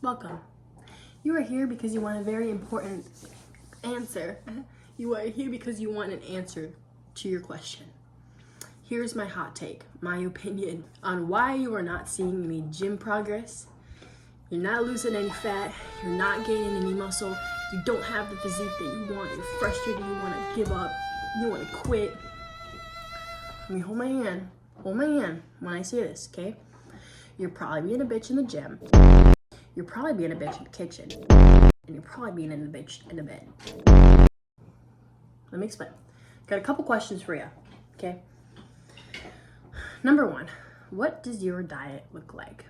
Welcome. You are here because you want a very important answer. You are here because you want an answer to your question. Here's my hot take, my opinion on why you are not seeing any gym progress. You're not losing any fat. You're not gaining any muscle. You don't have the physique that you want. You're frustrated. You want to give up. You want to quit. I mean, hold my hand. Hold my hand when I say this, okay? You're probably being a bitch in the gym. You're probably being a bitch in the kitchen. And you're probably being a bitch in the bed. Let me explain. Got a couple questions for you, okay? Number one, what does your diet look like?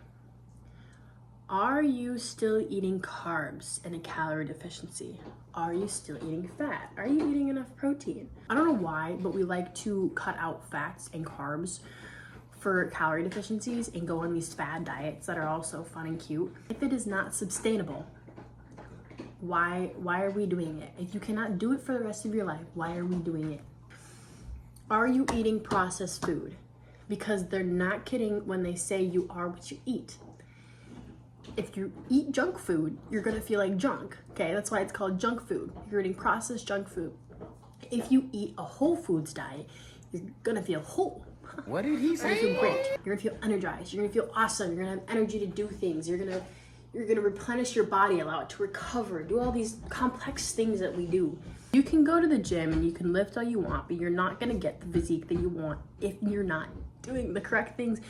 Are you still eating carbs and a calorie deficiency? Are you still eating fat? Are you eating enough protein? I don't know why, but we like to cut out fats and carbs for calorie deficiencies and go on these fad diets that are all so fun and cute. If it is not sustainable, why are we doing it? If you cannot do it for the rest of your life, why are we doing it? Are you eating processed food? Because they're not kidding when they say you are what you eat. If you eat junk food, you're gonna feel like junk, okay? That's why it's called junk food. You're eating processed junk food. If you eat a whole foods diet, you're gonna feel whole. What did he say? You're gonna feel great. You're gonna feel energized. You're gonna feel awesome. You're gonna have energy to do things. You're gonna replenish your body, allow it to recover, do all these complex things that we do. You can go to the gym and you can lift all you want, but you're not gonna get the physique that you want if you're not doing the correct things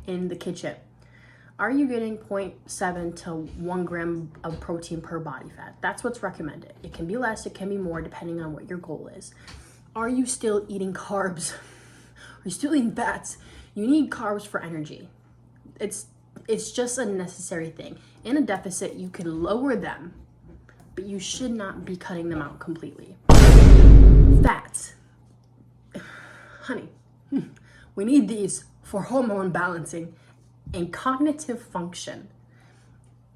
in the kitchen. Are you getting 0.7 to 1 gram of protein per body fat? That's what's recommended. It can be less, it can be more, depending on what your goal is. Are you still eating carbs? Are you still eating fats? You need carbs for energy. It's just a necessary thing. In a deficit, you can lower them, but you should not be cutting them out completely. Fats. Honey, we need these for hormone balancing and cognitive function.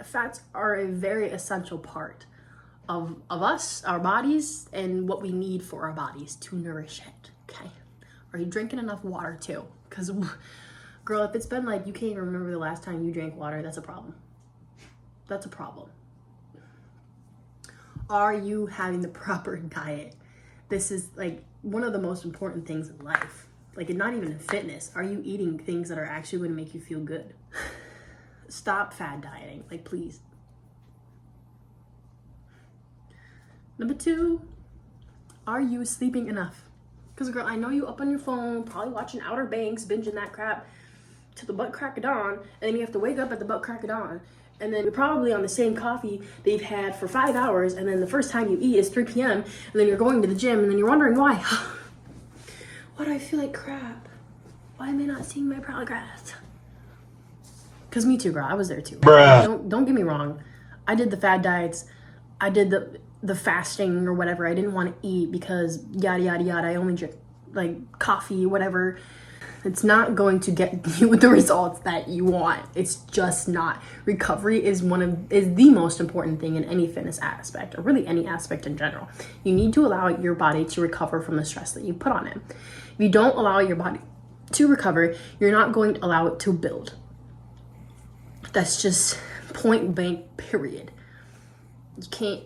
Fats are a very essential part of us, our bodies, and what we need for our bodies to nourish it, okay? Are you drinking enough water too? Because, girl, if it's been like you can't even remember the last time you drank water, that's a problem. That's a problem. Are you having the proper diet? This is like one of the most important things in life. Like, not even in fitness. Are you eating things that are actually going to make you feel good? Stop fad dieting, like, please. Number two, are you sleeping enough? Because, girl, I know you up on your phone, probably watching Outer Banks, binging that crap to the butt crack of dawn, and then you have to wake up at the butt crack of dawn, and then you're probably on the same coffee that you've had for 5 hours, and then the first time you eat is 3 p.m., and then you're going to the gym, and then you're wondering why. Why do I feel like crap? Why am I not seeing my progress? Because me too, girl. I was there too. Don't get me wrong. I did the fad diets. I did the fasting or whatever. I didn't want to eat because yada, yada, yada. I only drink like coffee, whatever. It's not going to get you the results that you want. It's just not. Recovery is the most important thing in any fitness aspect, or really any aspect in general. You need to allow your body to recover from the stress that you put on it. If you don't allow your body to recover, you're not going to allow it to build. That's just point blank, period.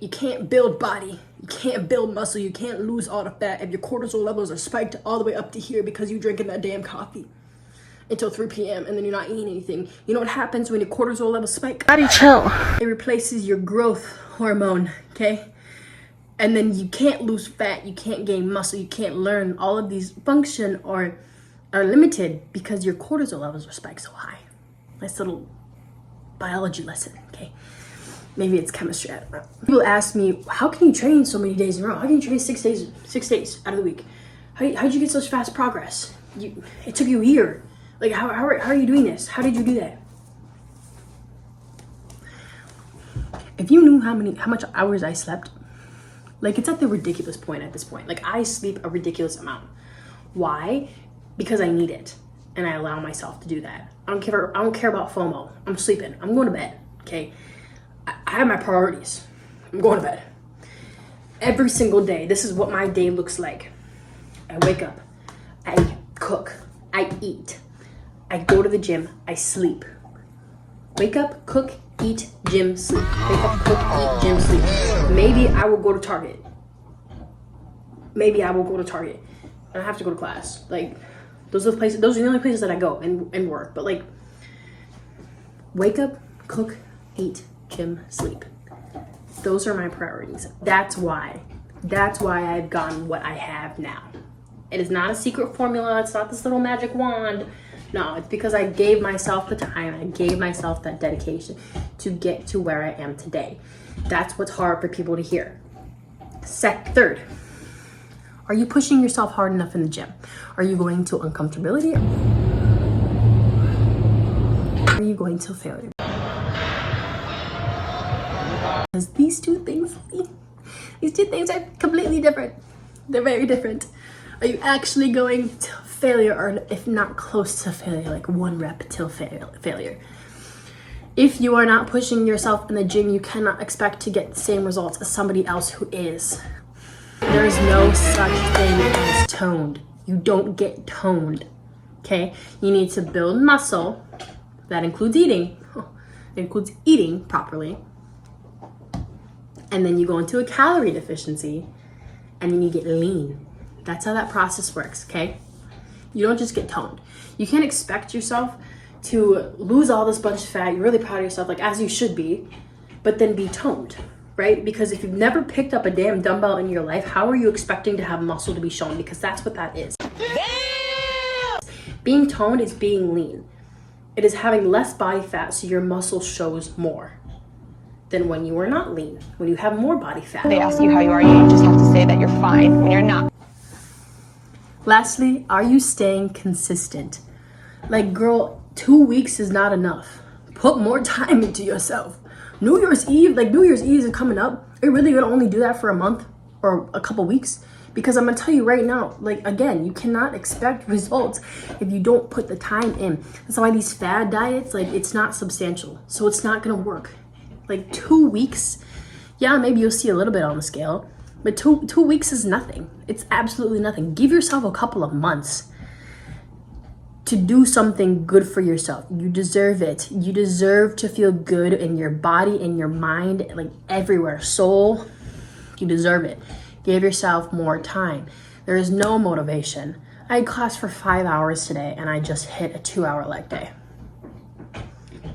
You can't build body. You can't build muscle. You can't lose all the fat if your cortisol levels are spiked all the way up to here because you're drinking that damn coffee until 3 p.m. and then you're not eating anything. You know what happens when your cortisol levels spike? Body chill. It replaces your growth hormone, okay? And then you can't lose fat. You can't gain muscle. You can't learn. All of these function are limited because your cortisol levels are spiked so high. Nice little biology lesson, okay? Maybe it's chemistry, I don't know. People ask me, how can you train so many days in a row? How can you train 6 days out of the week? How'd you get such fast progress? It took you a year. Like, how are you doing this? How did you do that? If you knew how much hours I slept, like, it's at the ridiculous point at this point. Like, I sleep a ridiculous amount. Why? Because I need it. And I allow myself to do that. I don't care about FOMO. I'm sleeping. I'm going to bed, okay? I have my priorities. I'm going to bed. Every single day, this is what my day looks like. I wake up. I cook. I eat. I go to the gym. I sleep. Wake up, cook, eat, gym, sleep. Wake up, cook, eat, gym, sleep. Maybe I will go to Target. Maybe I will go to Target. And I have to go to class. Like, those are the places, those are the only places that I go and work. But like, wake up, cook, eat, gym, sleep. Those are my priorities. That's why I've gotten what I have now. It is not a secret formula. It's not this little magic wand. No, it's because I gave myself the time. I gave myself that dedication to get to where I am today. That's what's hard for people to hear. Third, are you pushing yourself hard enough in the gym? Are you going to uncomfortability? Are you going to failure? Because these two things are completely different. They're very different. Are you actually going to failure, or if not close to failure, like 1 rep till failure? If you are not pushing yourself in the gym, you cannot expect to get the same results as somebody else who is. There is no such thing as toned. You don't get toned, okay? You need to build muscle. That includes eating. It includes eating properly. And then you go into a calorie deficiency, and then you get lean. That's how that process works, okay? You don't just get toned. You can't expect yourself to lose all this bunch of fat. You're really proud of yourself, like as you should be, but then be toned, right? Because if you've never picked up a damn dumbbell in your life, how are you expecting to have muscle to be shown? Because that's what that is. Damn! Being toned is being lean. It is having less body fat so your muscle shows more than when you are not lean, when you have more body fat. They ask you how you are, you just have to say that you're fine when you're not. Lastly, are you staying consistent? Like, girl, 2 weeks is not enough. Put more time into yourself. New Year's Eve is coming up. Are you really gonna only do that for a month or a couple weeks? Because I'm gonna tell you right now, like, again, you cannot expect results if you don't put the time in. That's why these fad diets, like, it's not substantial. So it's not gonna work. Like 2 weeks, yeah, maybe you'll see a little bit on the scale, but two weeks is nothing. It's absolutely nothing. Give yourself a couple of months to do something good for yourself. You deserve it. You deserve to feel good in your body, in your mind, like everywhere. Soul, you deserve it. Give yourself more time. There is no motivation. I had class for 5 hours today and I just hit a 2-hour leg day.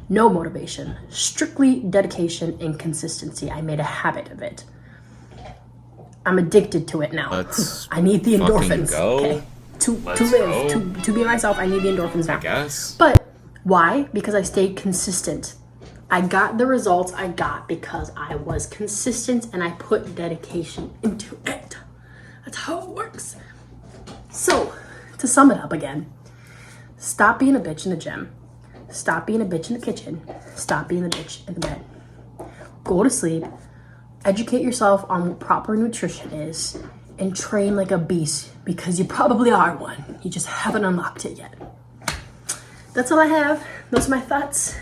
No motivation, strictly dedication and consistency. I made a habit of it. I'm addicted to it now. I need the endorphins, okay? To live, to be myself, I need the endorphins now. I guess. But why? Because I stayed consistent. I got the results I got because I was consistent and I put dedication into it. That's how it works. So, to sum it up again, stop being a bitch in the gym. Stop being a bitch in the kitchen. Stop being a bitch in the bed. Go to sleep. Educate yourself on what proper nutrition is and train like a beast because you probably are one. You just haven't unlocked it yet. That's all I have. Those are my thoughts.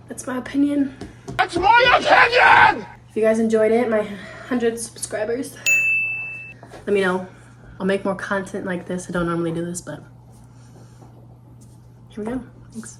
That's my opinion. That's my opinion! If you guys enjoyed it, my 100 subscribers, let me know. I'll make more content like this. I don't normally do this, but here we go. Thanks.